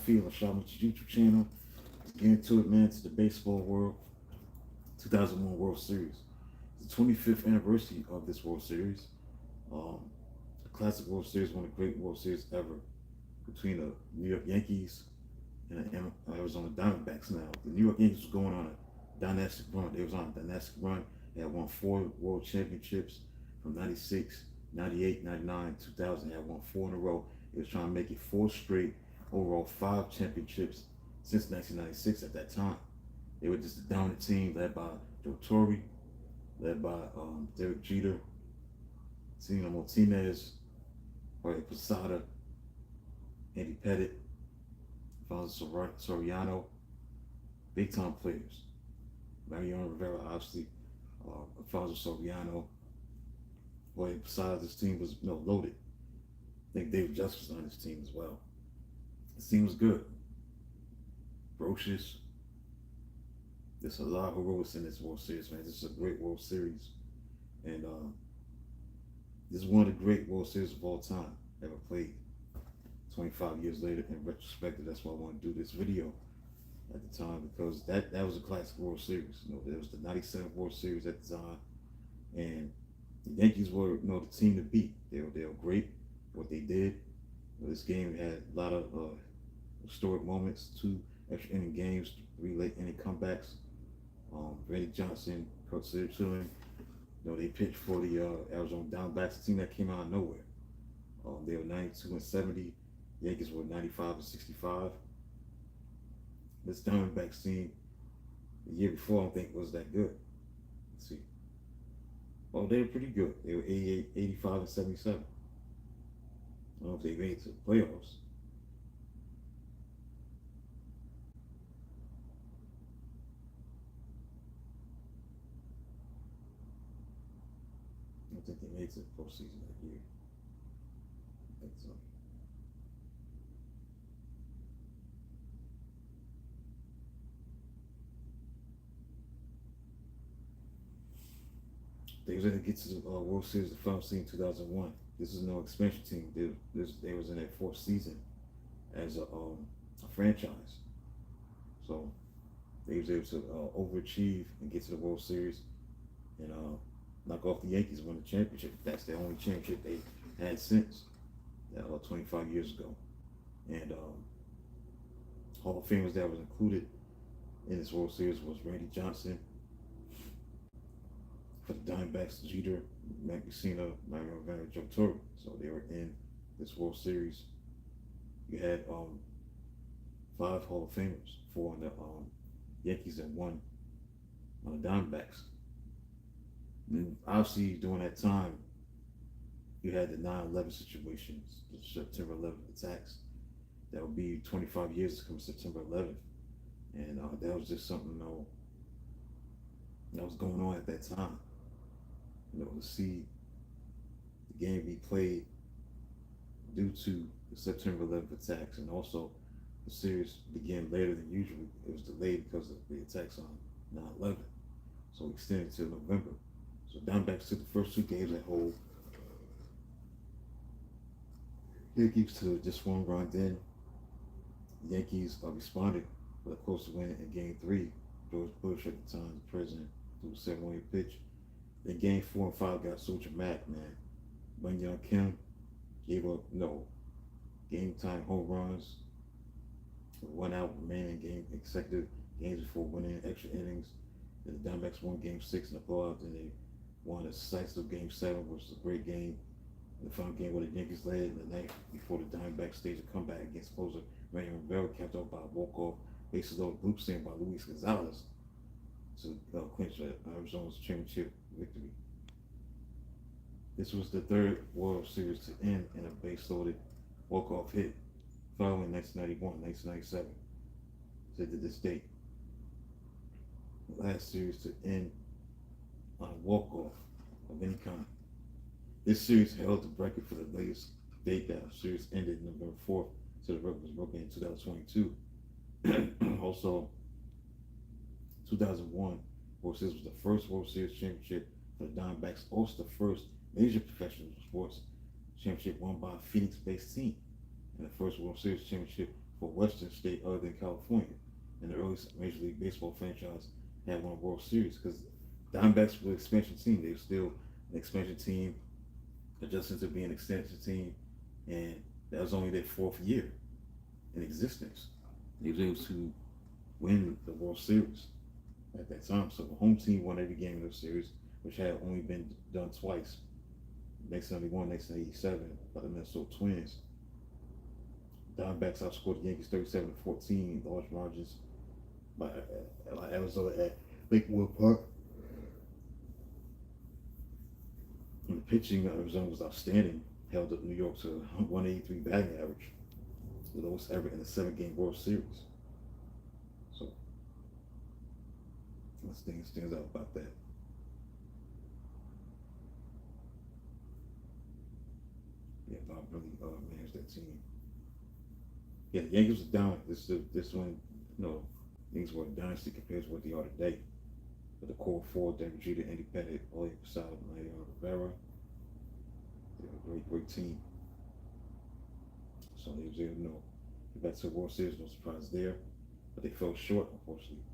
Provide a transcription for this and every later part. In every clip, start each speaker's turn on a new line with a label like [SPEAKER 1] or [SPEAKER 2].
[SPEAKER 1] Feel, a Shaman YouTube channel. Let's get into it, man. It's the baseball world. 2001 World Series. It's the 25th anniversary of this World Series. Um, the classic World Series, one of the great World Series ever between the New York Yankees and the Arizona Diamondbacks. Now, the New York Yankees was going on a dynastic run. They was on a dynastic run. They had won 4 world championships from 96, 98, 99, 2000. They had won 4 in a row. They was trying to make it 4 straight, overall 5 championships since 1996 at that time. They were just a dominant team led by Joe Torre, led by Derek Jeter, Tino Martinez, Jorge Posada, Andy Pettit, Alfonso Soriano, big time players. Mariano Rivera, obviously, Alfonso Soriano, Jorge Posada. This team was loaded. I think David Justice was on this team as well. This team was good. Brocious. There's a lot of heroics in this World Series, man. This is a great World Series. And this is one of the great World Series of all time ever played. 25 years later, in retrospect, that's why I want to do this video at the time, because that was a classic World Series. There was the 97 World Series at the time. And the Yankees were the team to beat. They were great what they did. This game had a lot of historic moments, 2 extra inning games, 3 late inning comebacks. Randy Johnson, Kurt Schilling, they pitched for the Arizona Diamondbacks, a team that came out of nowhere. They were 92-70. The Yankees were 95-65. This Diamondbacks team, the year before, I don't think was that good. Let's see. Oh, they were pretty good. They were 88, 85-77. I don't know if they made it to the playoffs. I don't think they made it to the postseason that year. I think so. They was going to get to the World Series, the final season in 2001. This is no expansion team. They was in their 4th season as a franchise. So they was able to overachieve and get to the World Series and knock off the Yankees, win the championship. That's the only championship they had since 25 years ago. And Hall of Famers that was included in this World Series was Randy Johnson. For the Diamondbacks, Jeter, Matt Messina, Mariano Rivera, Joe Torre. So they were in this World Series. You had 5 Hall of Famers, 4 on the Yankees and 1 on the Diamondbacks. And obviously, during that time, you had the 9/11 situations, the September 11th attacks. That would be 25 years from September 11th. And that was just something that was going on at that time. To see the game be played due to the September 11th attacks, and also the series began later than usual. It was delayed because of the attacks on 9/11, so extended to November. So Diamondbacks took the first 2 games at home. Yankees to just 1 run. Then the Yankees responded with a close win in Game 3. George Bush at the time, the president, threw a 7-1 pitch. Then Game 4 and 5 got so dramatic, man. Bunyoung Kim gave up game time home runs with 1 out remaining consecutive games before winning extra innings. Then the Diamondbacks won Game 6 in a blowout. Then they won a decisive Game 7, which was a great game. The final game where the Yankees led in the night before the Diamondbacks staged a comeback against closer Mariano Rivera, capped off by a walk-off bases loaded bloop slam by Luis Gonzalez to clinch Arizona's championship victory. This was the 3rd World Series to end in a base-loaded walk-off hit, following 1991, 1997, to this date. The last series to end on a walk-off of any kind. This series held the record for the latest date that a series ended November 4th, so the record was broken in 2022. Also, 2001 World Series was the first World Series championship for the Diamondbacks, also the first major professional sports championship won by a Phoenix-based team, and the first World Series championship for a Western state other than California. And the earliest Major League Baseball franchise had won a World Series because Diamondbacks were an expansion team. They were still an expansion team, adjusting to being an extension team, and that was only their fourth year in existence. They was able to win the World Series at that time. So the home team won every game of the series, which had only been done twice. 1991, 1987 by the Minnesota Twins. Diamondbacks outscored the Yankees 37-14, large margins by Arizona at Lakewood Park. And the pitching of Arizona was outstanding, held up New York to a 183 batting average, the lowest ever in a 7-game World Series. So let's think stands out about that. Yeah, Bob really managed that team. Yeah, the Yankees were down. This one, things were a dynasty compared to what they are today. With the core four, Derek Jeter, Andy Pettitte, Jorge Posada, Mariano Rivera. They're a great team. So they was able to get back to the World Series, no surprise there. But they fell short, unfortunately.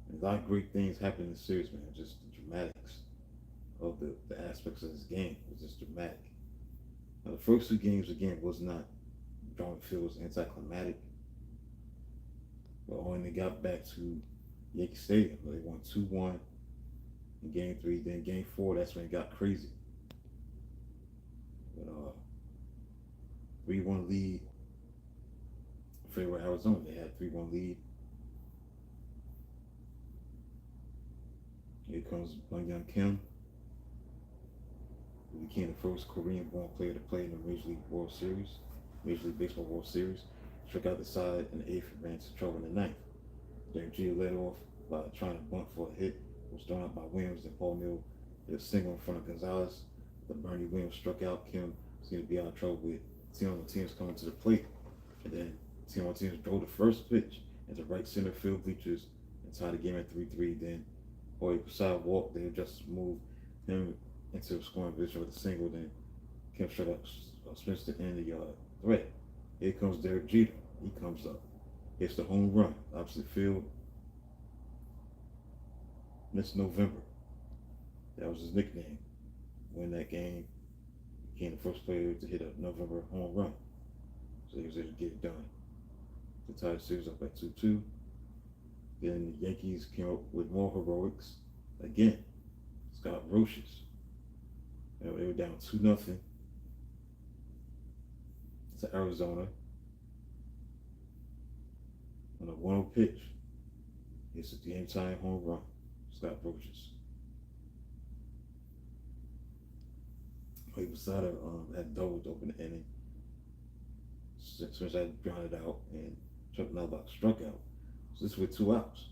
[SPEAKER 1] And a lot of great things happened in the series, man. Just the dramatics of the aspects of this game was just dramatic. Now, the first two games, again, was not drawing feel, was anticlimactic. But when they got back to Yankee Stadium, they won 2-1 in Game 3. Then Game 4, that's when it got crazy. But 3-1 lead in favor of Arizona. They had 3-1 lead. Here comes Young Kim, who became the first Korean-born player to play in the Major League Baseball World Series. Struck out the side in the 8th and ran to trouble in the 9th. Derek Jeter led off by trying to bunt for a hit. Was thrown out by Williams, and Paul Mill did a single in front of Gonzalez. But Bernie Williams struck out. Kim seemed to be out of trouble with Tino Martinez coming to the plate. And then Tino Martinez drove the first pitch into right center field bleachers and tied the game at 3-3. Then Jorge Posada walked. They just moved him into a scoring position with a single. Then Kim struck out Smith to end the threat. Here comes Derek Jeter. He comes up. Hits the home run, opposite field. This November. That was his nickname. Win that game. He became the first player to hit a November home run. So he was able to get it done. To tie the series up at 2-2. Then the Yankees came up with more heroics. Again, Scott Roches. They were down 2-0 to Arizona. On a 1-0 pitch, it's a game-tying home run. Scott Roches. Jorge Posada had doubled to open the inning. Smith had to ground it out, and Chuck Melbach struck out. So this is with 2 outs.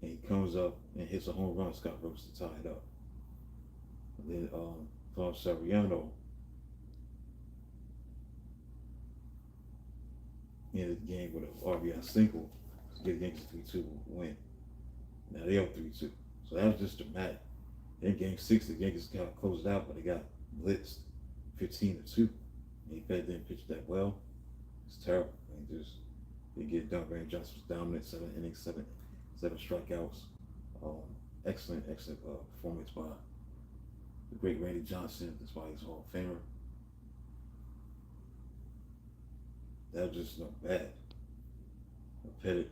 [SPEAKER 1] And he comes up and hits a home run. Scott Roches to tie it up. And then Carlos Soriano ended the game with an RBI single to get the Yankees 3-2 win. Now they up 3-2. So that was just dramatic. In Game 6, the Yankees kind of closed out, but they got blitzed 15-2. And Pettitte didn't pitch that well. It's terrible. And just they get it done. Randy Johnson was dominant, 7 innings, seven strikeouts. Excellent performance by the great Randy Johnson. That's why he's a Hall of Famer. That was just not bad. Pettitte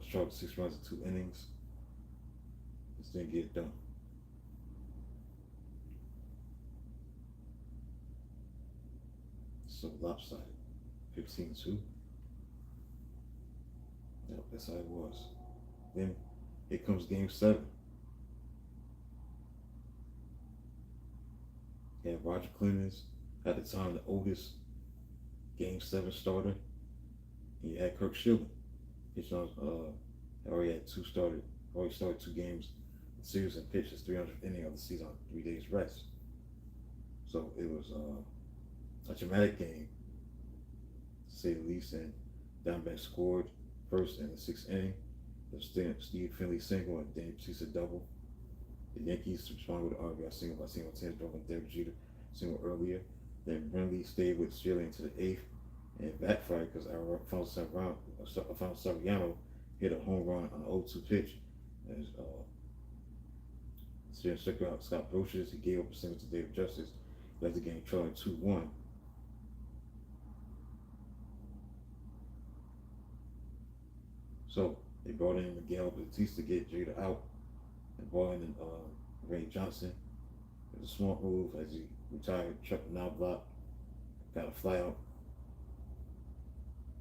[SPEAKER 1] struck 6 runs in 2 innings. Just didn't get it done. So lopsided. 15-2. Yep, that's how it was. Then here comes Game 7. You had Roger Clemens, at the time the oldest Game 7 starter. And you had Kirk Schilling. Already started 2 games in the series and pitched his 300th inning of the season on 3 days rest. So it was a dramatic game, to say the least. And Diamondbacks scored first in the 6th inning. It was Steve Finley single and Danny Batista double. The Yankees responded with an RBI single by Tino Martinez, drove in Derek Jeter single earlier. Then Brinley stayed with Schilling into the 8th. and it backfired because Alfonso Soriano hit a home run on an 0-2 pitch. And Steven struck out Scott Brocious. He gave up a single to David Justice. Left the game trailing 2-1. So they brought in Miguel Batista to get Jada out and brought in Ray Johnson. It was a smart move as he retired Chuck Knobloch. Got a fly out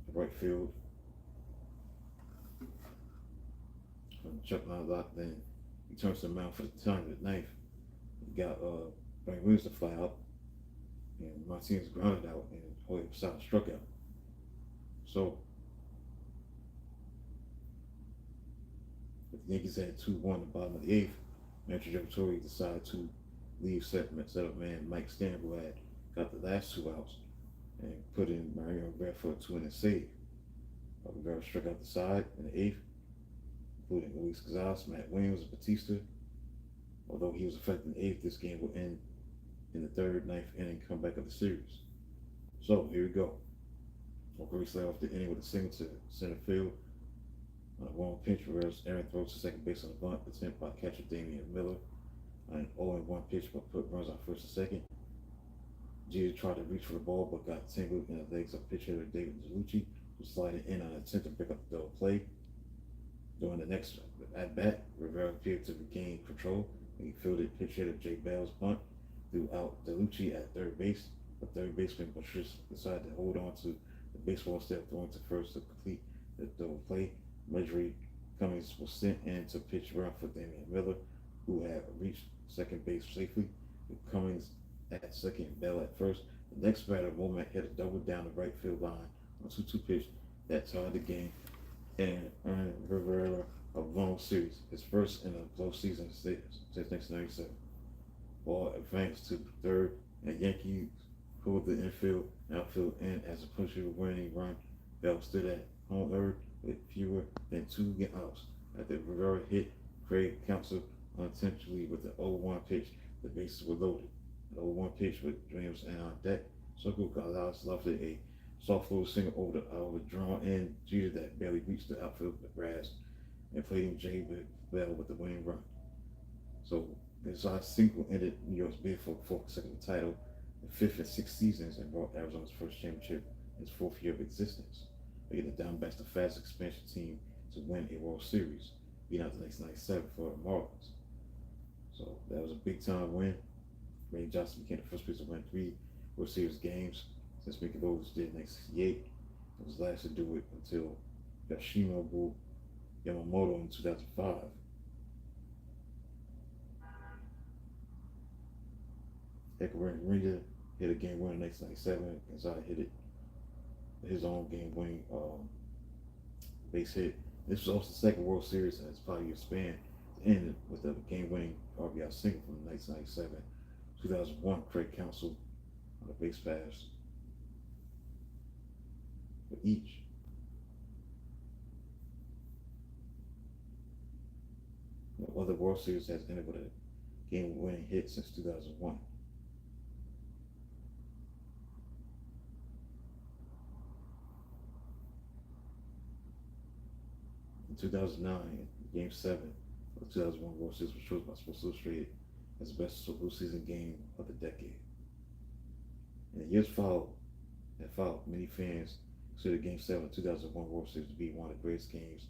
[SPEAKER 1] to right field from Chuck Knobloch. Then he turns to the mound for the time of the ninth. He got Frank Williams to fly out, and Martinez grounded out, and Jorge Posada struck out. So if the Yankees had 2-1 at the bottom of the eighth, Metro Joe decided to leave setup man Mike Stan, who had got the last 2 outs, and put in Mario Rivera for a 2-inning save. Rivera struck out the side in the eighth, including Luis Gonzalez, Matt Williams, and Batista. Although he was affected in the eighth, this game will end in the third, ninth inning comeback of the series. So here we go. Grace led off the inning with a single to center field. On a 1 pinch, Aaron throws to second base on a bunt, attempt by catcher Damian Miller. On an 0-1 pitch, but put runs on first and second. Jeter tried to reach for the ball, but got tangled in the legs of pitch hitter David DeLucci, who slided in on an attempt to pick up the double play. During the next at bat, Rivera appeared to regain control, and he fielded pitch hitter Jay Bell's bunt, threw out DeLucci at third base. But third baseman Bushis decided to hold on to the baseball instead of throwing to first to complete the double play. Marjorie Cummings was sent in to pitch around for Damian Miller, who had reached second base safely, with Cummings at second and Bell at first. The next batter, Womack, hit a double down the right field line on 2-2 pitch that tied the game and earned Rivera a long series, his first in a postseason since 1997. Ball advanced to third, and Yankees pulled the infield and outfield in as a puncher-winning run. Bell stood at home third with fewer than 2 outs after Rivera hit Craig Counsell unintentionally with the 0-1 pitch. The bases were loaded. The 0-1 pitch with Williams and on deck. Gonzalez lofted a soft flow single over the drawn-in Jeter that barely reached the outfield grass, and played Jay Bell with the winning run. So this single ended New York's bid for the 4th consecutive title, the 5th in 6 seasons, and brought Arizona's first championship in its 4th year of existence. Making the Diamondbacks the fastest expansion team to win a World Series, beating out the 1997 for the Marlins. So that was a big time win. Ray Johnson became the first person to win 3 World Series games since Mickey Rose did in 1968. It was last to do it until Yoshinobu Yamamoto in 2005. Ringa hit a game winner in 1997. Gonzalez hit it his own game-winning base hit. This was also the second World Series in its 5-year span, ended with a game-winning RBI single from 1997. 2001, Craig Counsell on a base pass for each. No other World Series has ended with a game-winning hit since 2001. In 2009, Game 7 of the 2001 World Series was chosen by Sports Illustrated as the best postseason game of the decade. In the years followed, many fans considered Game 7 of the 2001 World Series to be one of the greatest games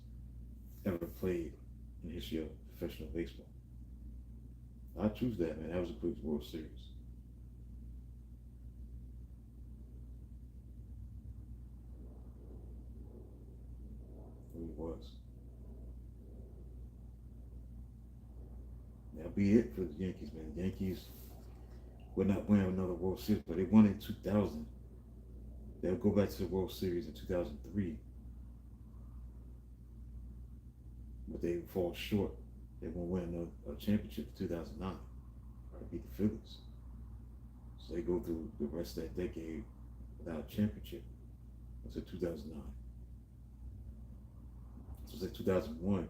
[SPEAKER 1] ever played in the history of professional baseball. I choose that, man. That was a great World Series. It really was. That'll be it for the Yankees, man. The Yankees would not win another World Series, but they won in 2000. They'll go back to the World Series in 2003, but they fall short. They won't win a championship in 2009. They beat the Phillies. So they go through the rest of that decade without a championship until 2009. So it's 2001,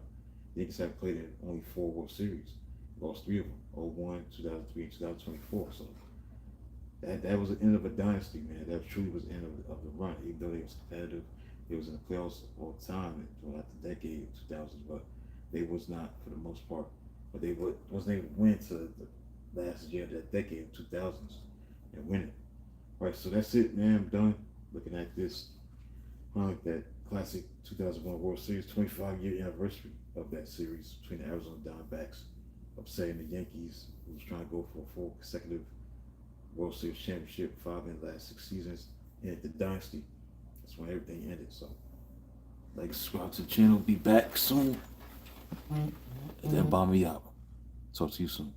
[SPEAKER 1] the Yankees have played in only 4 World Series. Lost 3 of them, 01, 2003, and 2024. So That was the end of a dynasty, man. That truly was the end of the run. Even though they was competitive, they was in the playoffs all the time throughout the decade, 2000s, but they was not for the most part. But they wasn't able to win to the last year of that decade, 2000s, and win it. All right, so that's it, man. I'm done looking at this. Like that classic 2001 World Series, 25-year anniversary of that series between the Arizona Diamondbacks upsetting the Yankees, who was trying to go for a full consecutive World Series championship, 5 in the last 6 seasons, and the dynasty. That's when everything ended. So, like, subscribe to the channel. Be back soon. And then bomb me out. Talk to you soon.